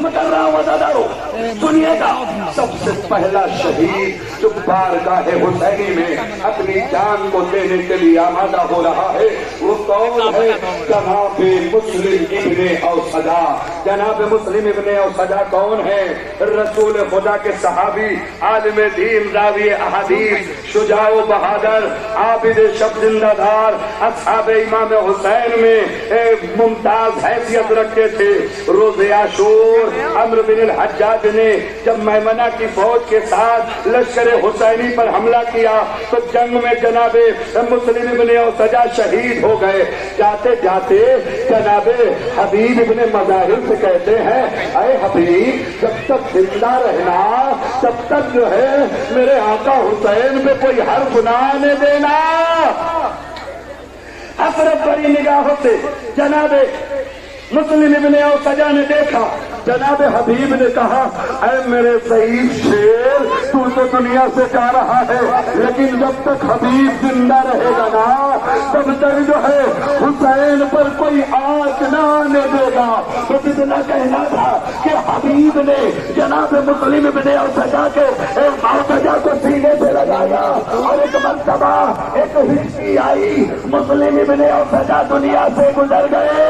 کر رہا ہوں وزادارو، سنیے گا، سب سے پہلا شہید جو بارگاہ حسینی میں اپنی جان کو دینے کے لیے آمادہ ہو رہا ہے وہ کون ہے؟ جناب مسلم ابن اوسجا۔ جناب مسلم ابن اوسجا کون ہے؟ رسول خدا کے صحابی، عالم دین، راوی احادیث، شجاع و بہادر، عابد شب زندہ دار، اصحاب امام حسین میں ممتاز حیثیت رکھتے تھے۔ روز عاشور عمرو بن الحجاج نے جب میمنہ کی فوج کے ساتھ لشکر حسینی پر حملہ کیا تو جنگ میں جناب مسلم ابن اوسجا شہید ہو گئے۔ جاتے جاتے جناب حبیب ابن مظاہر سے کہتے ہیں، اے حبیب، جب تک زندہ رہنا تب تک جو ہے میرے آقا حسین پہ کوئی حرف نہ آنے دینا۔ حسرت بھری نگاہوں سے جناب مسلم ابن اوسجا نے دیکھا، جناب حبیب نے کہا، اے میرے ضعیف شیر، تو دنیا سے جا رہا ہے لیکن جب تک حبیب زندہ رہے گا نا تب تک جو ہے حسین پر کوئی آنچ نہ آنے دے گا۔ تو اتنا کہنا تھا کہ حبیب نے جناب مسلم ابن اوسجا کے اوسجا کو سینے سے لگایا اور ایک مرتبہ ایک ہچکی آئی، مسلم ابن اوسجا دنیا سے گزر گئے۔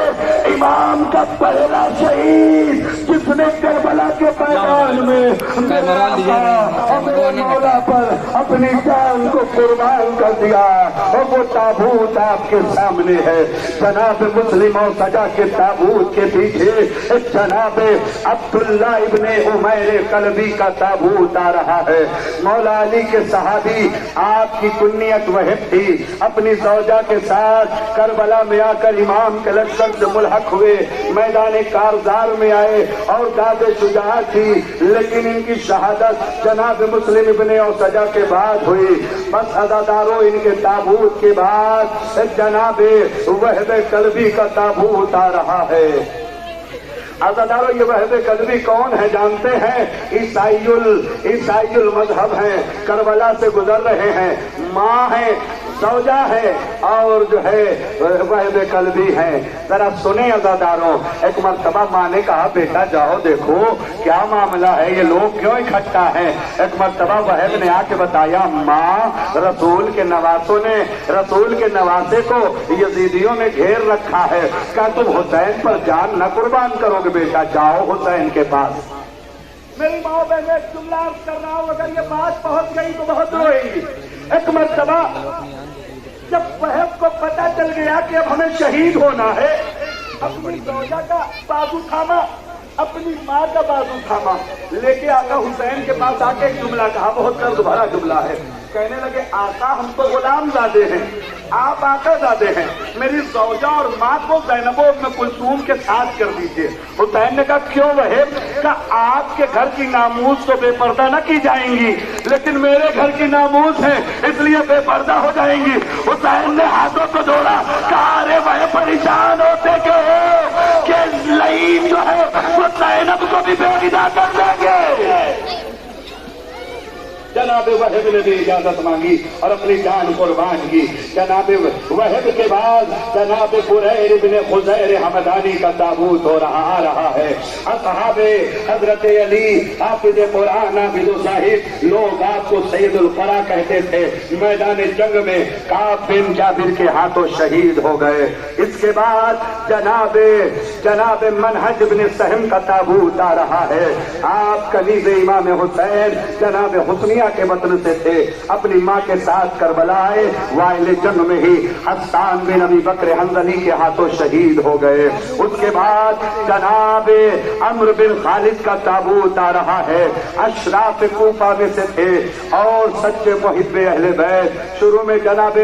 امام کا پہلا شہید جس نے کربلا کے میدان میں اپنے مولا پر اپنی جان کو قربان کر دیا، اور وہ تابوت آپ کے سامنے ہے۔ جناب مسلم اوسجا کے تابوت کے پیچھے جناب عبداللہ ابن عمیر کلبی کا تابوت آ رہا ہے۔ مولا علی کے صحابی، آپ کی کنیت وہب تھی، اپنی زوجہ کے ساتھ کربلا میں آ کر امام کے لشکر سے ملحق ہوئے، میدان کارزار میں آئے اور داد شجاعت تھی، لیکن ان کی شہادت جناب مسلم ابن اوسجا کے بعد ہوئی۔ بس عزادارو، ان کے تابوت کے بعد جناب وہب کلبی کا تابوت آ رہا ہے۔ عزادارو، یہ وہب کلبی کون ہے جانتے ہیں؟ عیسائی المذہب ہیں، کربلا سے گزر رہے ہیں، ماں ہیں، زوجہ ہے اور جو ہے وہب کلبی ہے۔ ذرا سنیں عزاداروں، ایک مرتبہ ماں نے کہا، بیٹا جاؤ دیکھو کیا معاملہ ہے، یہ لوگ کیوں اکٹھا ہیں۔ ایک مرتبہ وہب نے آ کے بتایا، ماں، رسول کے نواسوں نے رسول کے نواسے کو یزیدیوں نے گھیر رکھا ہے، کیا تم حسین پر جان نہ قربان کرو گے؟ بیٹا جاؤ حسین کے پاس۔ میری ماں بہن ایک جملہ عرض کر رہا ہوں، اگر یہ بات پہنچ گئی تو بہت روئیں گی۔ ایک مرتبہ جب وہب کو پتہ چل گیا کہ اب ہمیں شہید ہونا ہے، اپنی زوجہ کا بازو تھاما، اپنی ماں کا بازو تھاما، لے کے آقا حسین کے پاس آ کے ایک جملہ کہا، بہت درد بھرا جملہ ہے۔ کہنے لگے، آقا ہم تو غلام زادے ہیں، آپ آقا زادے ہیں، میری زوجہ اور ماں کو زینب و ام کلثوم کے ساتھ کر دیجیے۔ حسین نے کہا، کیوں وہب؟ کہ آپ کے گھر کی ناموس تو بے پردہ نہ کی جائیں گی، لیکن میرے گھر کی ناموس ہے اس لیے بے پردہ ہو جائیں گی۔ حسین نے ہاتھوں کو جوڑا، کہا، ارے وہب پریشان ہوتے کہ لئیم جو ہے وہ زینب کو بھی بے ندا کر دیں گے۔ جناب وہب نے بھی اجازت مانگی اور اپنی جان قربان کی۔ جناب وہب کے بعد جناب بریر بن خزیر حمدانی کا تابوت آ رہا ہے۔ اصحاب حضرت علی، حافظ قرآن، عابد صاحب، لوگ آپ کو سید القرا کہتے تھے، میدان جنگ میں کعب بن جابر کے ہاتھوں شہید ہو گئے۔ اس کے بعد جناب منہج بن سہم کا تابوت آ رہا ہے۔ آپ کنیز امام حسین جناب حسنیہ کے وطن سے تھے، اپنی ماں کے ساتھ کربلا آئے، وائل جنگ میں ہی حسان بن ابی بکر حنظلی کے ہاتھوں شہید ہو گئے۔ اس کے بعد جناب عمرو بن خالد کا تابوت آ رہا ہے۔ اشراف کوفہ میں سے تھے اور سچے محب اہل بیت۔ شروع میں جناب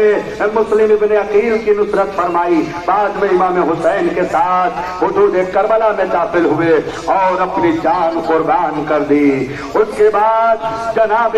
مسلم ابن عقیل کی نصرت فرمائی، بعد میں امام حسین کے ساتھ حدود کربلا میں داخل ہوئے اور اپنی جان قربان کر دی۔ اس کے بعد جناب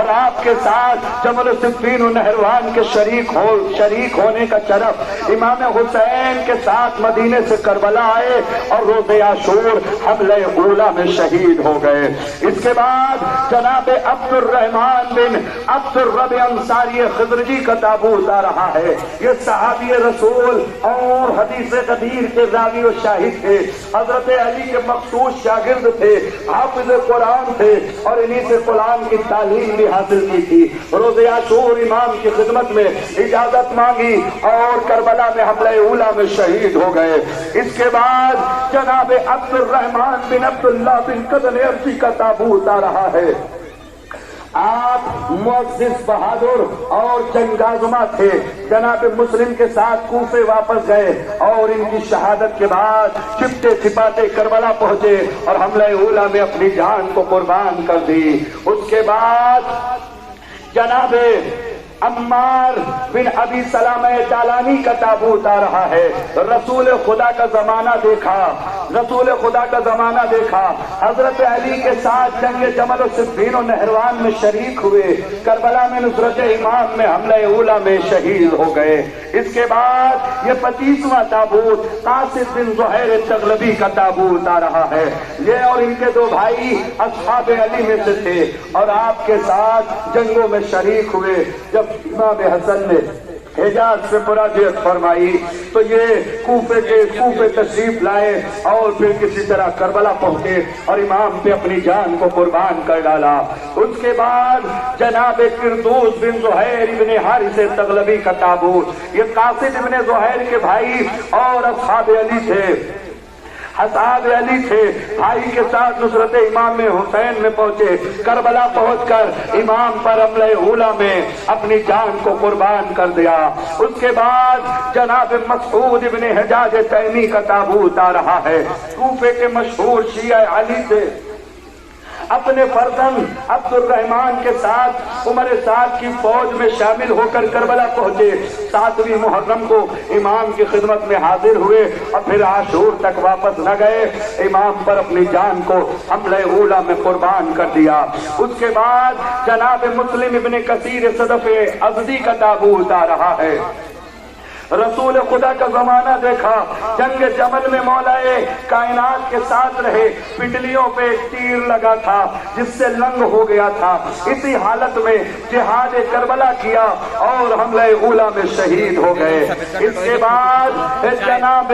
اور آپ کے ساتھ جمل صفین و نہروان کے شریک ہونے کا شرف امام حسین کے ساتھ مدینے سے کربلا آئے اور روز عاشور حملہ اولا میں شہید ہو گئے۔ اس کے بعد جناب عبد الرحمن بن عبد الرب انصاری خضرجی کا تابوت آ رہا ہے۔ یہ صحابی رسول اور حدیث قدیر کے راوی و شاہد تھے، حضرت علی کے مخصوص شاگرد تھے، حافظ قرآن تھے اور انہی سے قرآن کی تعلیم بھی حاصل کی تھی۔ روز عاشور امام کی خدمت میں اجازت مانگی اور کربلا میں حملہ اولا میں شہید ہو گئے۔ اس کے بعد جناب عبد الرحمن بن عبداللہ بن قدن ارسی کا تابوت آ رہا ہے۔ آپ معزز بہادر اور جنگازمہ تھے، جناب مسلم کے ساتھ کوفے واپس گئے اور ان کی شہادت کے بعد چھپتے چھپاتے کربلا پہنچے اور حملہ اولا میں اپنی جان کو قربان کر دی۔ اس کے بعد جناب عمار بن ابی سلامہ جالانی کا تابوت آ رہا ہے۔ رسول خدا کا زمانہ دیکھا، رسول خدا کا زمانہ دیکھا، حضرت علی کے ساتھ جنگ جمل و صفین و نہروان میں شریک ہوئے، کربلا میں نصرت امام میں حملہ اولا میں شہید ہو گئے۔ اس کے بعد یہ 25واں تابوت قاسم بن زہیر تغلبی کا تابوت آ رہا ہے۔ یہ اور ان کے دو بھائی اصحاب علی میں سے تھے اور آپ کے ساتھ جنگوں میں شریک ہوئے۔ جب امام حسن نے حجاز سے مراجعت فرمائی تو یہ کوفے تشریف لائے اور پھر کسی طرح کربلا پہنچے اور امام پہ اپنی جان کو قربان کر ڈالا۔ اس کے بعد جناب قردوس بن زہیر ابن حارث تغلبی کا تابوت، یہ قاسم ابن زہیر کے بھائی اور اصحاب علی تھے، اصحاب علی تھے، بھائی کے ساتھ نصرت امام حسین میں پہنچے، کربلا پہنچ کر امام پر حملہ اولا میں اپنی جان کو قربان کر دیا۔ اس کے بعد جناب مسعود ابن حجاج تیمی کا تابوت آ رہا ہے۔ کوفے کے مشہور شیعہ علی سے اپنے فرزند عبد الرحمن کے ساتھ عمر سعد کی فوج میں شامل ہو کر کربلا پہنچے۔ 7ویں محرم کو امام کی خدمت میں حاضر ہوئے اور پھر عاشور تک واپس نہ گئے، امام پر اپنی جان کو حملہ اولا میں قربان کر دیا۔ اس کے بعد جناب مسلم ابن کثیر صدف ازدی کا تابوت آ رہا ہے۔ رسول خدا کا زمانہ دیکھا، جنگ جمل میں مولا کائنات کے ساتھ رہے، پنڈلیوں پہ ایک تیر لگا تھا جس سے لنگ ہو گیا تھا، اسی حالت میں جہاد کربلا کیا اور حملہ اولا میں شہید ہو گئے۔ اس کے بعد جناب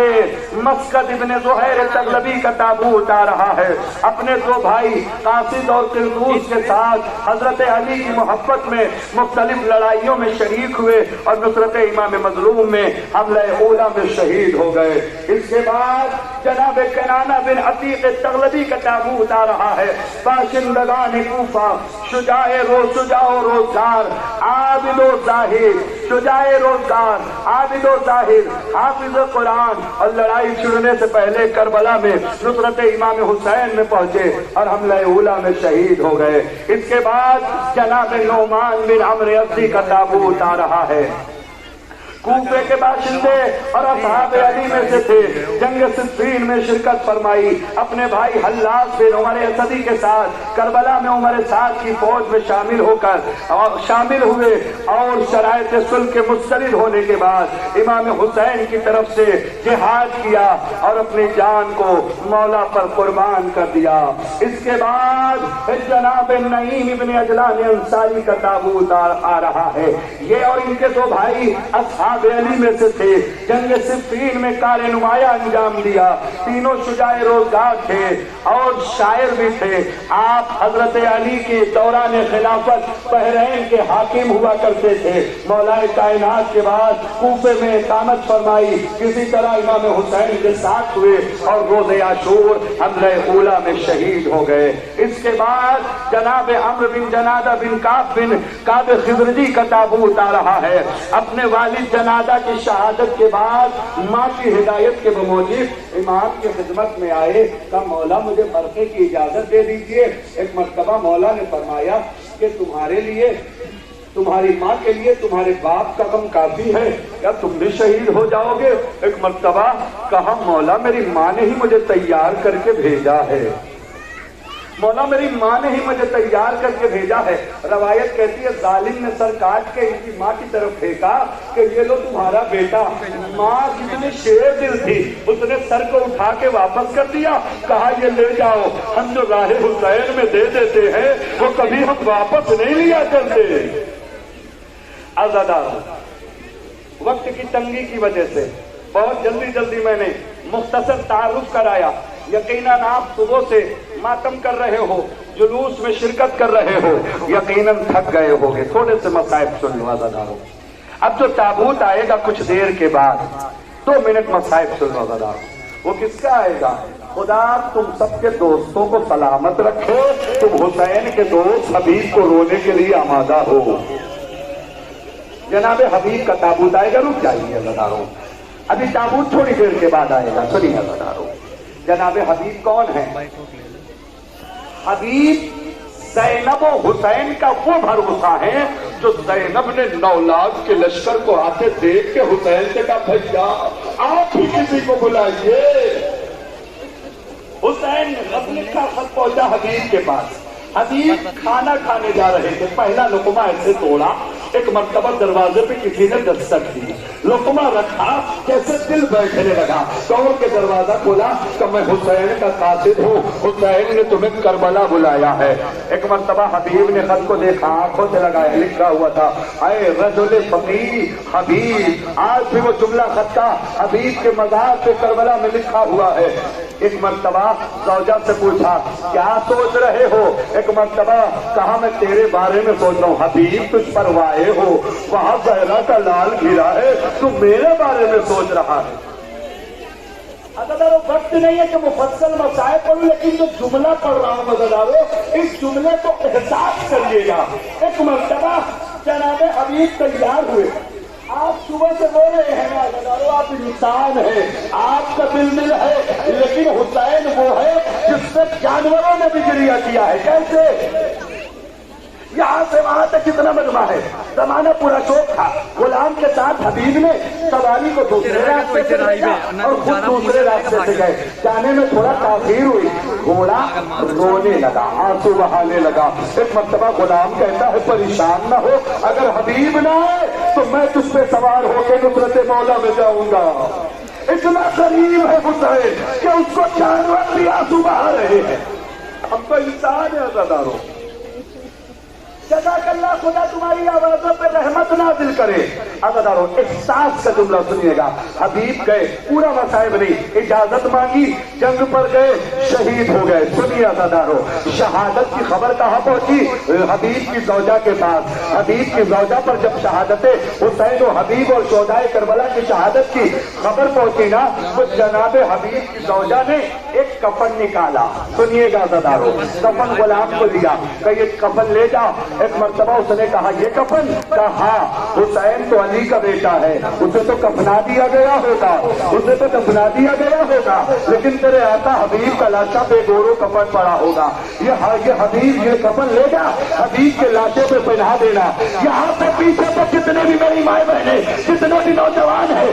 مسکد ابن زہیر تغلبی کا تابوت آ رہا ہے، اپنے دو بھائی قاسد اور قردوس کے ساتھ حضرت علی کی محبت میں مختلف لڑائیوں میں شریک ہوئے اور نصرت امام مظلوم میں حملہ اولا میں شہید ہو گئے۔ اس کے بعد جناب کنانہ بن عتیق تغلبی کا تابوت آ رہا ہے، باشندگان کوفہ، شجاع و روزگار، عابد و زاہد، شجاع روزگار، عابد و زاہد، حافظ قرآن، اور لڑائی چھڑنے سے پہلے کربلا میں نصرت امام حسین میں پہنچے اور حملہ اولا میں شہید ہو گئے۔ اس کے بعد جناب نعمان بن عمرو ازدی کا تابوت آ رہا ہے۔ کوفے کے باشندے اور اصحاب علی میں سے تھے، جنگ صفین میں شرکت فرمائی، اپنے بھائی حلاج بن عمر اسدی کے ساتھ کربلا میں عمر سعد کی فوج میں شامل ہوئے اور شرائط صلح کے مسترد ہونے کے بعد امام حسین کی طرف سے جہاد کیا اور اپنی جان کو مولا پر قربان کر دیا۔ اس کے بعد جناب نعیم ابن عجلان انصاری کا تابوت آ رہا ہے، یہ اور ان کے دو بھائی اصحاب علی میں سے تھے، جنگ صفین میں کار نمایاں انجام دیا، تینوں شجاع روزگار تھے اور شاعر بھی تھے۔ آپ حضرت علی کے دوران خلافت بحرین کے حاکم ہوا کرتے تھے، مولا کائنات کے بعد کوفے میں اقامت فرمائی، کسی طرح امام حسین کے ساتھ ہوئے اور روز عاشور حملہ اولا میں شہید ہو گئے۔ اس کے بعد جناب عمرو بن جنادہ بن کعب خضرجی کا تابوت آ رہا ہے، اپنے والد جنادہ کی شہادت کے بعد ماں کی ہدایت کے بموجب امام کی خدمت میں آئے، کہا مولا مجھے مرقے کی اجازت دے دیجئے۔ ایک مرتبہ مولا نے فرمایا کہ تمہارے لیے، تمہاری ماں کے لیے تمہارے باپ کا غم کافی ہے، کیا تم بھی شہید ہو جاؤ گے؟ ایک مرتبہ کہا مولا میری ماں نے ہی مجھے تیار کر کے بھیجا ہے، مولا میری ماں نے ہی مجھے تیار کر کے بھیجا ہے. روایت کہتی ہے ظالم نے سر کاٹ کے ان کی ماں کی طرف پھینکا کہ یہ لو تمہارا بیٹا. ماں کتنی شیر دل تھی, اس نے سر کو اٹھا کے واپس کر دیا, کہا یہ لے جاؤ, ہم جو راہ حسین میں دے دیتے ہیں وہ کبھی ہم واپس نہیں لیا کرتے. عزادار وقت کی تنگی کی وجہ سے بہت جلدی میں نے مختصر تعارف کرایا. یقیناً آپ صبح سے ماتم کر رہے ہو, جلوس میں شرکت کر رہے ہو, یقیناً تھک گئے ہوگے. تھوڑے سے مسائل سن لو عزاداروں. اب جو تابوت آئے گا کچھ دیر کے بعد, 2 منٹ مسائل سن لو عزاداروں. وہ کس کا آئے گا؟ خدا تم سب کے دوستوں کو سلامت رکھے. تم حسین کے دوست حبیب کو رونے کے لیے آمادہ ہو. جناب حبیب کا تابوت آئے گا, رک جائیے عزاداروں. ابھی تابوت تھوڑی دیر کے بعد آئے گا, سنیے عزاداروں. جناب حبیب کون ہے؟ حبیب زینب و حسین کا وہ بھروسہ ہے جو زینب نے 9 لاکھ کے لشکر کو آتے دیکھ کے حسین سے کہا بھیا آپ ہی کسی کو بلائیے. حسین غزنی کا خط پہنچا حبیب کے پاس. حبیب کھانا کھانے جا رہے تھے, پہلا لقمہ ایسے توڑا, ایک مرتبہ دروازے پہ کسی نے دستک دی, لقمہ رکھا, جیسے دل بیٹھنے لگا, دوڑ کے دروازہ کھولا کہ میں حسین کا قاصد ہوں, حسین نے تمہیں کربلا بلایا ہے. ایک مرتبہ حبیب نے خط کو دیکھا, آنکھوں سے لگایا, لکھا ہوا تھا اے رجل فقیر حبیب. آج بھی وہ جملہ خط کا حبیب کے مزار پہ کربلا میں لکھا ہوا ہے. ایک مرتبہ زوجہ سے پوچھا کیا سوچ رہے ہو؟ ایک مرتبہ کہا میں تیرے بارے میں سوچ رہا ہوں. حبیب تجھ پر وائے ہو, وہاں زہرا کا لال گرا ہے, تو میرے بارے میں سوچ رہا ہے. عزادارو وقت نہیں ہے کہ مفصل مسائل پڑھوں, لیکن جو جملہ پڑھ رہا ہوں عزادارو اس جملے کو احساس کریے گا. ایک مرتبہ جناب حبیب تیار ہوئے, آپ صبح سے بول رہے ہیں نا عزادارو آپ انسان ہیں, آپ کا دل ہے, لیکن حسین وہ ہے جس سے جانوروں نے بھی گریہ کیا ہے. کیسے؟ یہاں سے وہاں تک کتنا مجمع ہے, زمانہ پورا شوق تھا. غلام کے ساتھ حبیب نے سواری کو دوسرے راستے سے بھیجا اور خود دوسرے راستے سے گئے. جانے میں تھوڑا تاخیر ہوئی, گھوڑا رونے لگا, آنسو بہانے لگا. ایک مرتبہ غلام کہتا ہے پریشان نہ ہو, اگر حبیب نہ آئے تو میں تجھ پہ سوار ہو کے نصرت مولا میں جاؤں گا. اتنا قریب ہے حسین کہ اس کو جانور بھی آنسو بہا رہے ہیں. ہم تو انسان ہیں عزادارو. جزاک اللہ, خدا تمہاری آوازوں پہ رحمت نازل کرے. عزادارو احساس کا جملہ سنیے گا. حبیب گئے, پورا مصائب نہیں, اجازت مانگی, جنگ پر گئے, شہید ہو گئے. سنیے عزادارو, شہادت کی خبر کہاں پہنچی؟ حبیب کی زوجہ کے پاس. حبیب کی زوجہ پر جب شہادت حسین و حبیب اور شہدائے کربلا کی شہادت کی خبر پہنچی نا, تو جناب حبیب کی زوجہ نے ایک کفن نکالا. سنیے گا عزادارو, کفن غلام کو دیا کہ یہ کفن لے جا. ایک مرتبہ اس نے کہا یہ کفن؟ کہا حسین تو علی کا بیٹا ہے, اسے تو کفنا دیا گیا ہوگا, اسے تو کفنا دیا گیا ہوگا, لیکن تیرے آقا حبیب کا لاشا بے گورو کفن پڑا ہوگا. یہ حبیب یہ کفن لے جا, حبیب کے لاشے پہ پہنا دینا. یہاں پہ پیچھے پہ جتنے بھی میری مائیں بہنیں, جتنے بھی نوجوان ہیں,